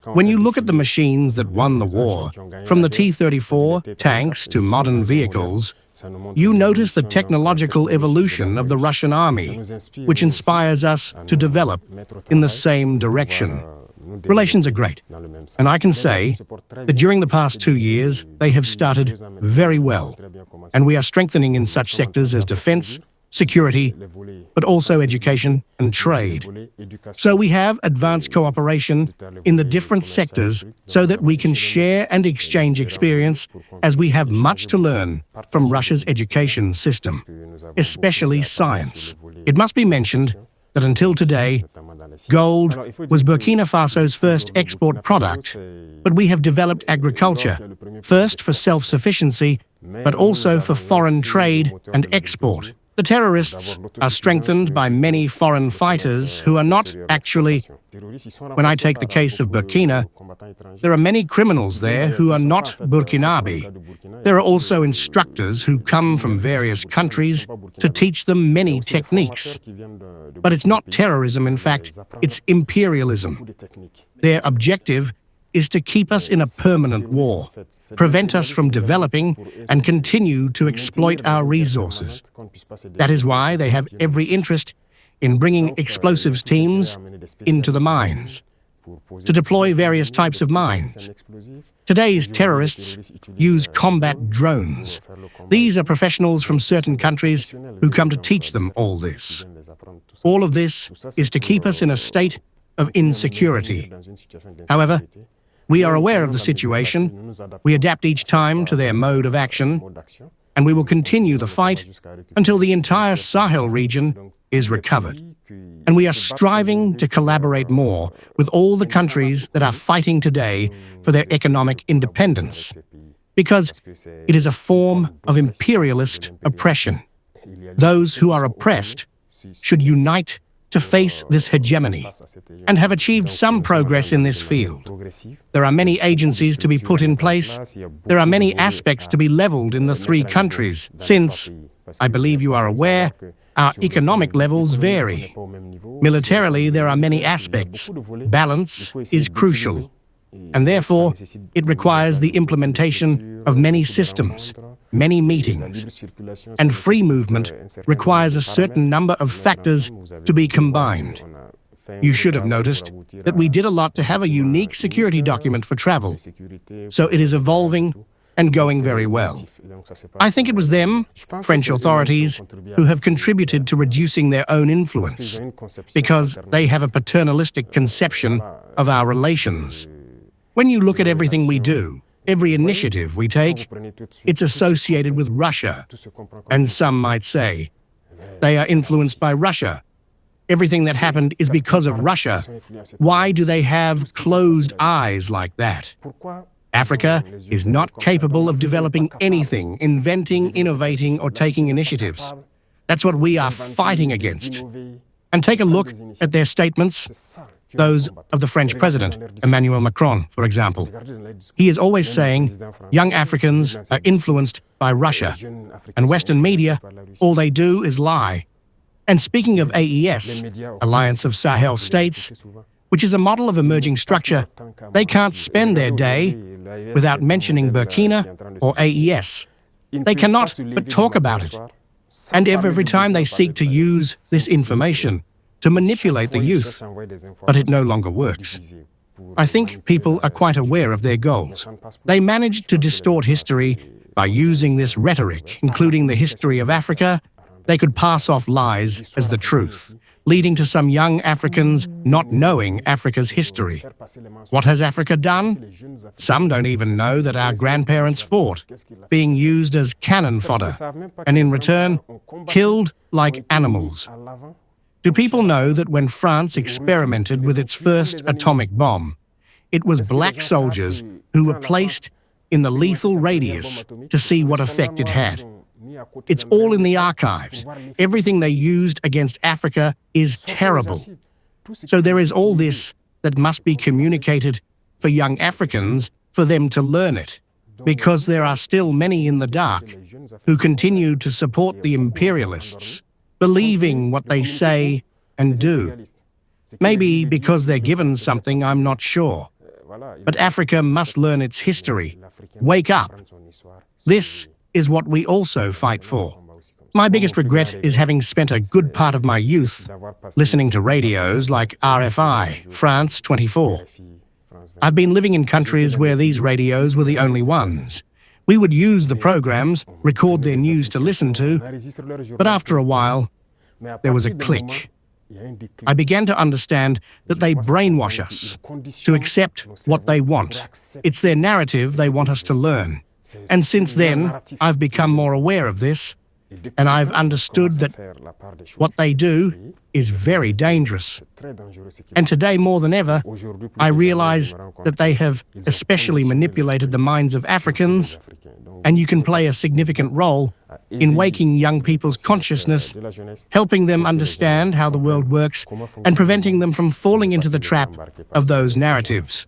When you look at the machines that won the war, from the T-34 tanks to modern vehicles, you notice the technological evolution of the Russian army, which inspires us to develop in the same direction. Relations are great, and I can say that during the past 2 years, they have started very well, and we are strengthening in such sectors as defense, security, but also education and trade. So we have advanced cooperation in the different sectors so that we can share and exchange experience, as we have much to learn from Russia's education system, especially science. It must be mentioned that until today, gold was Burkina Faso's first export product, but we have developed agriculture, first for self-sufficiency, but also for foreign trade and export. The terrorists are strengthened by many foreign fighters who are not actually. When I take the case of Burkina, there are many criminals there who are not Burkinabe. There are also instructors who come from various countries to teach them many techniques. But it's not terrorism, in fact, it's imperialism. Their objective is to keep us in a permanent war, prevent us from developing, and continue to exploit our resources. That is why they have every interest in bringing explosives teams into the mines, to deploy various types of mines. Today's terrorists use combat drones. These are professionals from certain countries who come to teach them all this. All of this is to keep us in a state of insecurity. However, we are aware of the situation, we adapt each time to their mode of action, and we will continue the fight until the entire Sahel region is recovered. And we are striving to collaborate more with all the countries that are fighting today for their economic independence, because it is a form of imperialist oppression. Those who are oppressed should unite to face this hegemony, and have achieved some progress in this field. There are many agencies to be put in place. There are many aspects to be leveled in the three countries, since, I believe you are aware, our economic levels vary. Militarily, there are many aspects. Balance is crucial, and therefore, it requires the implementation of many systems, many meetings, and free movement requires a certain number of factors to be combined. You should have noticed that we did a lot to have a unique security document for travel, so it is evolving and going very well. I think it was them, French authorities, who have contributed to reducing their own influence, because they have a paternalistic conception of our relations. When you look at everything we do, every initiative we take, it's associated with Russia, and some might say, they are influenced by Russia. Everything that happened is because of Russia. Why do they have closed eyes like that? Africa is not capable of developing anything, inventing, innovating, or taking initiatives. That's what we are fighting against. And take a look at their statements. Those of the French president, Emmanuel Macron, for example. He is always saying, young Africans are influenced by Russia, and Western media, all they do is lie. And speaking of AES, Alliance of Sahel States, which is a model of emerging structure, they can't spend their day without mentioning Burkina or AES. They cannot but talk about it. And every time they seek to use this information to manipulate the youth, but it no longer works. I think people are quite aware of their goals. They managed to distort history by using this rhetoric, including the history of Africa. They could pass off lies as the truth, leading to some young Africans not knowing Africa's history. What has Africa done? Some don't even know that our grandparents fought, being used as cannon fodder, and in return, killed like animals. Do people know that when France experimented with its first atomic bomb, it was black soldiers who were placed in the lethal radius to see what effect it had? It's all in the archives. Everything they used against Africa is terrible. So there is all this that must be communicated for young Africans for them to learn it, because there are still many in the dark who continue to support the imperialists, believing what they say and do. Maybe because they're given something, I'm not sure. But Africa must learn its history. Wake up. This is what we also fight for. My biggest regret is having spent a good part of my youth listening to radios like RFI, France 24. I've been living in countries where these radios were the only ones. We would use the programs, record their news to listen to, but after a while, there was a click. I began to understand that they brainwash us to accept what they want. It's their narrative they want us to learn. And since then, I've become more aware of this, and I've understood that what they do is very dangerous. And today, more than ever, I realize that they have especially manipulated the minds of Africans, and you can play a significant role in waking young people's consciousness, helping them understand how the world works, and preventing them from falling into the trap of those narratives.